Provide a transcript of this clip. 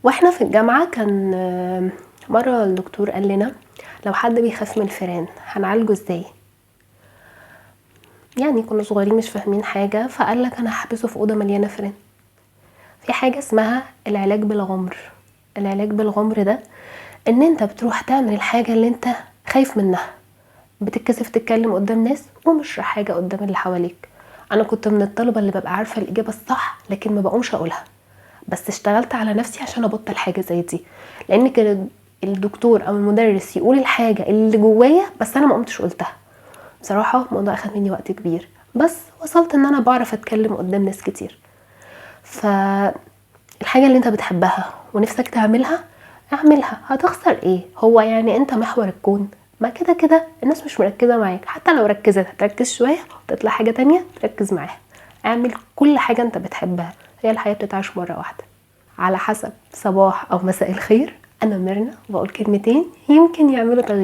واحنا في الجامعة كان مرة الدكتور قال لنا لو حد بيخاف من الفيران هنعالجه ازاي. يعني كنا صغيرين مش فاهمين حاجة، فقال لك انا هحبسه في اوضة مليانة فيران. في حاجة اسمها العلاج بالغمر. العلاج بالغمر ده ان انت بتروح تعمل الحاجة اللي انت خايف منها، بتتكسف تتكلم قدام ناس ومش حاجة قدام اللي حواليك. انا كنت من الطلبة اللي ببقى عارفة الاجابة الصح لكن ما بقومش اقولها، بس اشتغلت على نفسي عشان ابطل حاجه زي دي، لان كان الدكتور او المدرس يقول الحاجه اللي جوايا بس انا ما قمتش قلتها. بصراحه الموضوع اخد مني وقت كبير، بس وصلت ان انا بعرف اتكلم قدام ناس كتير. فالحاجه اللي انت بتحبها ونفسك تعملها اعملها، هتخسر ايه؟ هو يعني انت محور الكون، ما كده كده الناس مش مركزه معاك، حتى لو ركزت هتركز شويه وتطلع حاجه تانية تركز معاها. اعمل كل حاجه انت بتحبها، هي الحياه بتتعاش مره واحده. على حسب صباح او مساء الخير، انا ميرنا بقول كلمتين يمكن يعملوا تغيير.